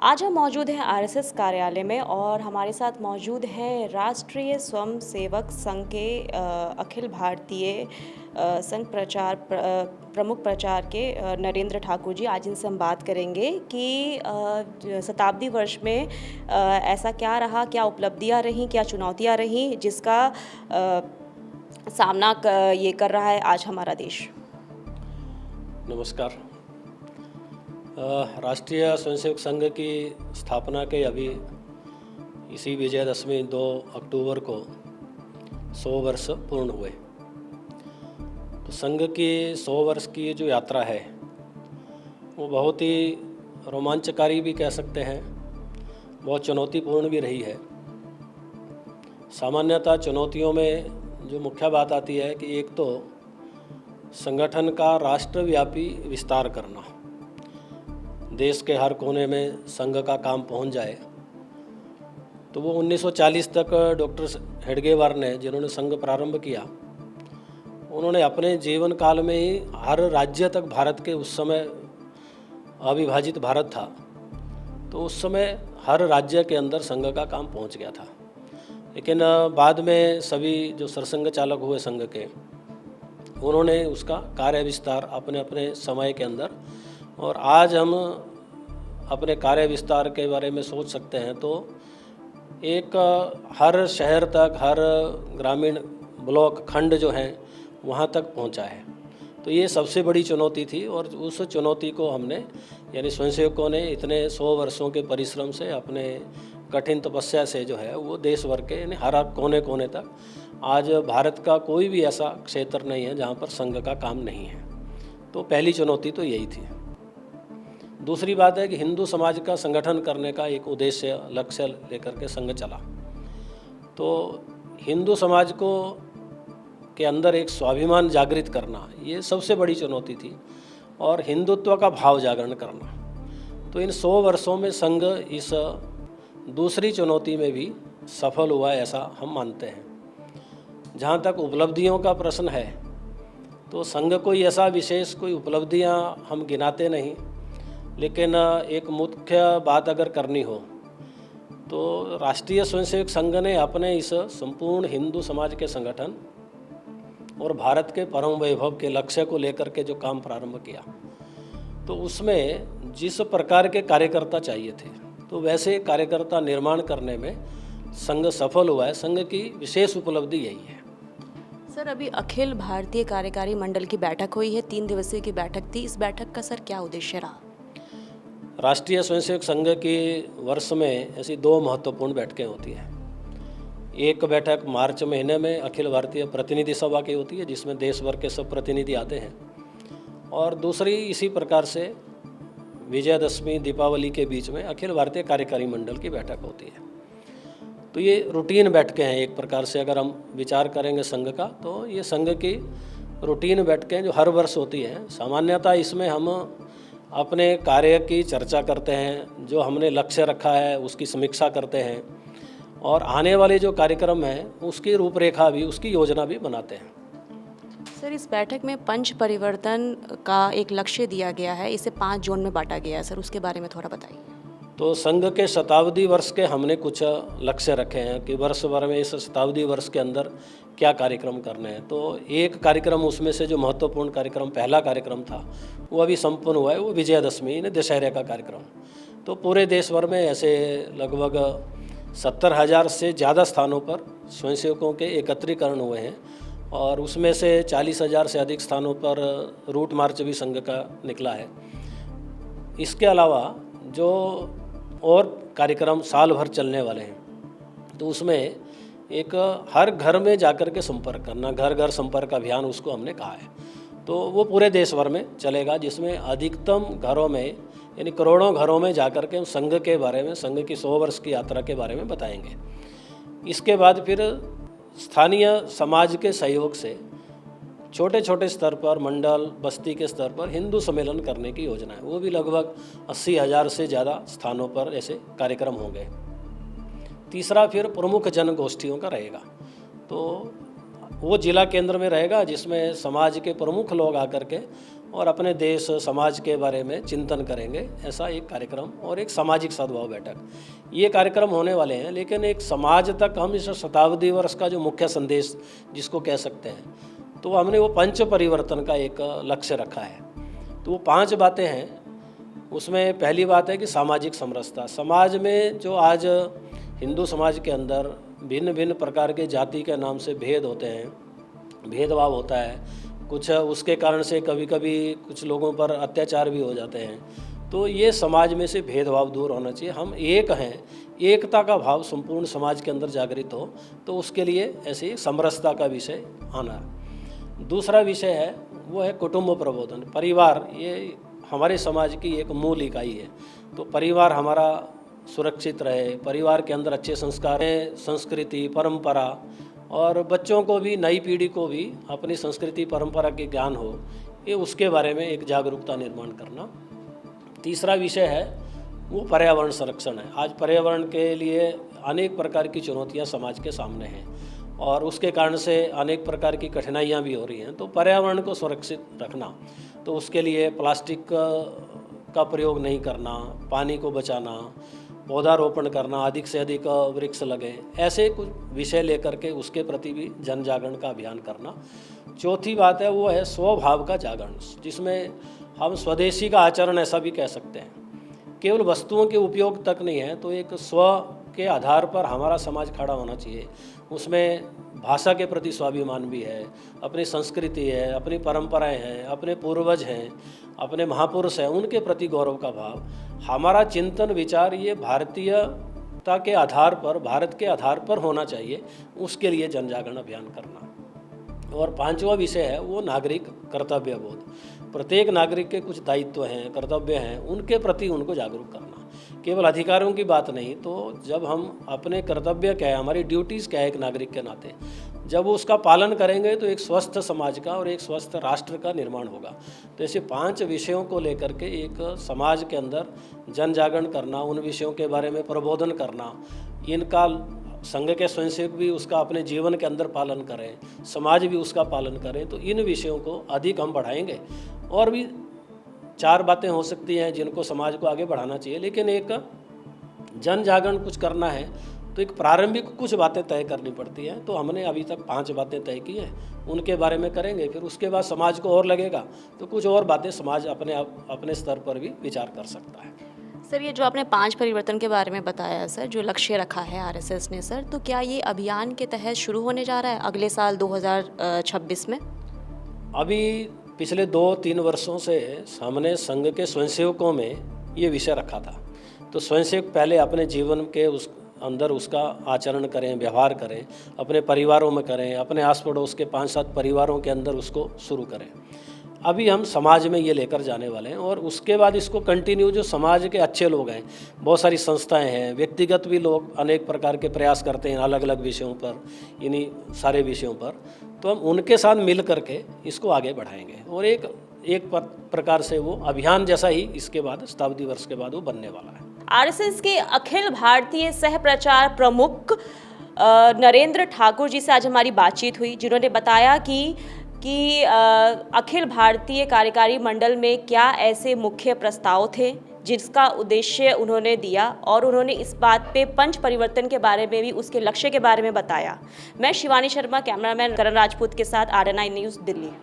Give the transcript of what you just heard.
आज हम मौजूद हैं आरएसएस कार्यालय में और हमारे साथ मौजूद हैं राष्ट्रीय स्वयं सेवक संघ के अखिल भारतीय संघ प्रमुख प्रचार के नरेंद्र ठाकुर जी। आज इनसे हम बात करेंगे कि शताब्दी वर्ष में ऐसा क्या रहा, क्या उपलब्धियां रहीं, क्या चुनौतियां रहीं जिसका सामना ये कर रहा है आज हमारा देश। नमस्कार। राष्ट्रीय स्वयंसेवक संघ की स्थापना के अभी इसी विजयदशमी 2 अक्टूबर को 100 वर्ष पूर्ण हुए। तो संघ की 100 वर्ष की जो यात्रा है वो बहुत ही रोमांचकारी भी कह सकते हैं, बहुत चुनौतीपूर्ण भी रही है। सामान्यतः चुनौतियों में जो मुख्य बात आती है कि एक तो संगठन का राष्ट्रव्यापी विस्तार करना, देश के हर कोने में संघ का काम पहुंच जाए। तो वो 1940 तक डॉक्टर हेडगेवार ने, जिन्होंने संघ प्रारंभ किया, उन्होंने अपने जीवन काल में ही हर राज्य तक, भारत के उस समय अविभाजित भारत था, तो उस समय हर राज्य के अंदर संघ का काम पहुंच गया था। लेकिन बाद में सभी जो सरसंघ चालक हुए संघ के, उन्होंने उसका कार्य विस्तार अपने अपने समय के अंदर, और आज हम अपने कार्य विस्तार के बारे में सोच सकते हैं तो एक हर शहर तक, हर ग्रामीण ब्लॉक खंड जो हैं वहाँ तक पहुँचा है। तो ये सबसे बड़ी चुनौती थी और उस चुनौती को हमने, यानी स्वयंसेवकों ने इतने 100 वर्षों के परिश्रम से, अपने कठिन तपस्या से जो है वो देश भर के, यानी हर कोने कोने तक, आज भारत का कोई भी ऐसा क्षेत्र नहीं है जहाँ पर संघ का काम नहीं है। तो पहली चुनौती तो यही थी। दूसरी बात है कि हिंदू समाज का संगठन करने का एक उद्देश्य, लक्ष्य लेकर के संघ चला। तो हिंदू समाज को के अंदर एक स्वाभिमान जागृत करना, ये सबसे बड़ी चुनौती थी, और हिंदुत्व का भाव जागरण करना। तो इन 100 वर्षों में संघ इस दूसरी चुनौती में भी सफल हुआ, ऐसा हम मानते हैं। जहाँ तक उपलब्धियों का प्रश्न है, तो संघ कोई ऐसा विशेष कोई उपलब्धियाँ हम गिनाते नहीं, लेकिन एक मुख्य बात अगर करनी हो तो राष्ट्रीय स्वयंसेवक संघ ने अपने इस संपूर्ण हिंदू समाज के संगठन और भारत के परम वैभव के लक्ष्य को लेकर के जो काम प्रारंभ किया, तो उसमें जिस प्रकार के कार्यकर्ता चाहिए थे, तो वैसे कार्यकर्ता निर्माण करने में संघ सफल हुआ है। संघ की विशेष उपलब्धि यही है। सर, अभी अखिल भारतीय कार्यकारी मंडल की बैठक हुई है, 3 दिवसीय की बैठक थी। इस बैठक का सर क्या उद्देश्य रहा? राष्ट्रीय स्वयंसेवक संघ की वर्ष में ऐसी 2 महत्वपूर्ण बैठकें होती हैं। एक बैठक मार्च महीने में अखिल भारतीय प्रतिनिधि सभा की होती है, जिसमें देश भर के सब प्रतिनिधि आते हैं, और दूसरी इसी प्रकार से विजयदशमी, दीपावली के बीच में अखिल भारतीय कार्यकारी मंडल की बैठक होती है। तो ये रूटीन बैठकें हैं एक प्रकार से। अगर हम विचार करेंगे संघ का, तो ये संघ की रूटीन बैठकें जो हर वर्ष होती हैं। सामान्यतः इसमें हम अपने कार्य की चर्चा करते हैं, जो हमने लक्ष्य रखा है उसकी समीक्षा करते हैं, और आने वाले जो कार्यक्रम हैं उसकी रूपरेखा भी, उसकी योजना भी बनाते हैं। सर, इस बैठक में पंच परिवर्तन का एक लक्ष्य दिया गया है, इसे 5 जोन में बांटा गया है। सर, उसके बारे में थोड़ा बताइए। तो संघ के शताब्दी वर्ष के हमने कुछ लक्ष्य रखे हैं कि वर्ष भर में, इस शताब्दी वर्ष के अंदर क्या कार्यक्रम करने हैं। तो एक कार्यक्रम उसमें से जो महत्वपूर्ण कार्यक्रम, पहला कार्यक्रम था, वो अभी संपन्न हुआ है, वो विजयदशमी, यानी दशहरे का कार्यक्रम। तो पूरे देश भर में ऐसे लगभग 70,000 से ज़्यादा स्थानों पर स्वयंसेवकों के एकत्रीकरण हुए हैं, और उसमें से 40,000 से अधिक स्थानों पर रूट मार्च भी संघ का निकला है। इसके अलावा जो और कार्यक्रम साल भर चलने वाले हैं, तो उसमें एक हर घर में जाकर के संपर्क करना, घर घर संपर्क अभियान उसको हमने कहा है। तो वो पूरे देश भर में चलेगा, जिसमें अधिकतम घरों में, यानी करोड़ों घरों में जाकर के संघ के बारे में, संघ की 100 वर्ष की यात्रा के बारे में बताएंगे। इसके बाद फिर स्थानीय समाज के सहयोग से छोटे छोटे स्तर पर, मंडल, बस्ती के स्तर पर हिंदू सम्मेलन करने की योजना है। वो भी लगभग 80,000 से ज़्यादा स्थानों पर ऐसे कार्यक्रम होंगे। तीसरा फिर प्रमुख जनगोष्ठियों का रहेगा। तो वो जिला केंद्र में रहेगा जिसमें समाज के प्रमुख लोग आकर के और अपने देश समाज के बारे में चिंतन करेंगे। ऐसा एक कार्यक्रम और एक सामाजिक सद्भाव बैठक, ये कार्यक्रम होने वाले हैं। लेकिन एक समाज तक हम इस शताब्दी वर्ष का जो मुख्य संदेश जिसको कह सकते हैं, तो हमने वो पंच परिवर्तन का एक लक्ष्य रखा है। तो वो 5 बातें हैं। उसमें पहली बात है कि सामाजिक समरसता। समाज में जो आज हिंदू समाज के अंदर भिन्न भिन्न प्रकार के जाति के नाम से भेद होते हैं, भेदभाव होता है, कुछ उसके कारण से कभी कभी कुछ लोगों पर अत्याचार भी हो जाते हैं। तो ये समाज में से भेदभाव दूर होना चाहिए। हम एक हैं, एकता का भाव संपूर्ण समाज के अंदर जागृत हो, तो उसके लिए ऐसी समरसता का विषय आना है। दूसरा विषय है वो है कुटुंब प्रबोधन। परिवार ये हमारे समाज की एक मूल इकाई है। तो परिवार हमारा सुरक्षित रहे, परिवार के अंदर अच्छे संस्कार हैं, संस्कृति परंपरा, और बच्चों को भी, नई पीढ़ी को भी अपनी संस्कृति परंपरा के ज्ञान हो, ये उसके बारे में एक जागरूकता निर्माण करना। तीसरा विषय है वो पर्यावरण संरक्षण है। आज पर्यावरण के लिए अनेक प्रकार की चुनौतियां समाज के सामने हैं और उसके कारण से अनेक प्रकार की कठिनाइयां भी हो रही हैं। तो पर्यावरण को सुरक्षित रखना, तो उसके लिए प्लास्टिक का प्रयोग नहीं करना, पानी को बचाना, पौधारोपण करना, अधिक से अधिक वृक्ष लगे, ऐसे कुछ विषय लेकर के उसके प्रति भी जन जागरण का अभियान करना। चौथी बात है वो है स्वभाव का जागरण, जिसमें हम स्वदेशी का आचरण ऐसा भी कह सकते हैं। केवल वस्तुओं के उपयोग तक नहीं है, तो एक स्व के आधार पर हमारा समाज खड़ा होना चाहिए। उसमें भाषा के प्रति स्वाभिमान भी है, अपनी संस्कृति है, अपनी परंपराएं हैं, अपने पूर्वज हैं, अपने महापुरुष हैं, उनके प्रति गौरव का भाव। हमारा चिंतन विचार ये भारतीयता के आधार पर, भारत के आधार पर होना चाहिए। उसके लिए जन जागरण अभियान करना। और 5वां विषय है वो नागरिक कर्तव्य बोध। प्रत्येक नागरिक के कुछ दायित्व हैं, कर्तव्य हैं, उनके प्रति उनको जागरूक करना। केवल अधिकारों की बात नहीं, तो जब हम अपने कर्तव्य क्या है, हमारी ड्यूटीज़ क्या है एक नागरिक के नाते, जब उसका पालन करेंगे तो एक स्वस्थ समाज का और एक स्वस्थ राष्ट्र का निर्माण होगा। तो ऐसे 5 विषयों को लेकर के एक समाज के अंदर जन जागरण करना, उन विषयों के बारे में प्रबोधन करना, इनका संघ के स्वयंसेवक भी उसका अपने जीवन के अंदर पालन करें, समाज भी उसका पालन करें, तो इन विषयों को अधिक हम बढ़ाएंगे। और भी 4 बातें हो सकती हैं जिनको समाज को आगे बढ़ाना चाहिए, लेकिन एक जन जागरण कुछ करना है तो एक प्रारंभिक कुछ बातें तय करनी पड़ती हैं। तो हमने अभी तक 5 बातें तय की हैं, उनके बारे में करेंगे। फिर उसके बाद समाज को और लगेगा तो कुछ और बातें समाज अपने स्तर पर भी विचार कर सकता है। सर, ये जो आपने 5 परिवर्तन के बारे में बताया सर, जो लक्ष्य रखा है आरएसएस ने सर, तो क्या ये अभियान के तहत शुरू होने जा रहा है अगले साल 2026 में? अभी पिछले 2-3 वर्षों से हमने संघ के स्वयंसेवकों में ये विषय रखा था। तो स्वयंसेवक पहले अपने जीवन के उस अंदर उसका आचरण करें, व्यवहार करें, अपने परिवारों में करें, अपने आस पड़ोस के 5-7 परिवारों के अंदर उसको शुरू करें। अभी हम समाज में ये लेकर जाने वाले हैं और उसके बाद इसको कंटिन्यू, जो समाज के अच्छे लोग हैं, बहुत सारी संस्थाएं हैं, व्यक्तिगत भी लोग अनेक प्रकार के प्रयास करते हैं अलग अलग विषयों पर, इन्हीं सारे विषयों पर, तो हम उनके साथ मिल करके इसको आगे बढ़ाएंगे। और एक प्रकार से वो अभियान जैसा ही इसके बाद शताब्दी वर्ष के बाद वो बनने वाला है। आरएसएस के अखिल भारतीय सह प्रचार प्रमुख नरेंद्र ठाकुर जी से आज हमारी बातचीत हुई, जिन्होंने बताया कि अखिल भारतीय कार्यकारी मंडल में क्या ऐसे मुख्य प्रस्ताव थे जिसका उद्देश्य उन्होंने दिया, और उन्होंने इस बात पे पंच परिवर्तन के बारे में भी, उसके लक्ष्य के बारे में बताया। मैं शिवानी शर्मा, कैमरामैन करण राजपूत के साथ RNI न्यूज़, दिल्ली।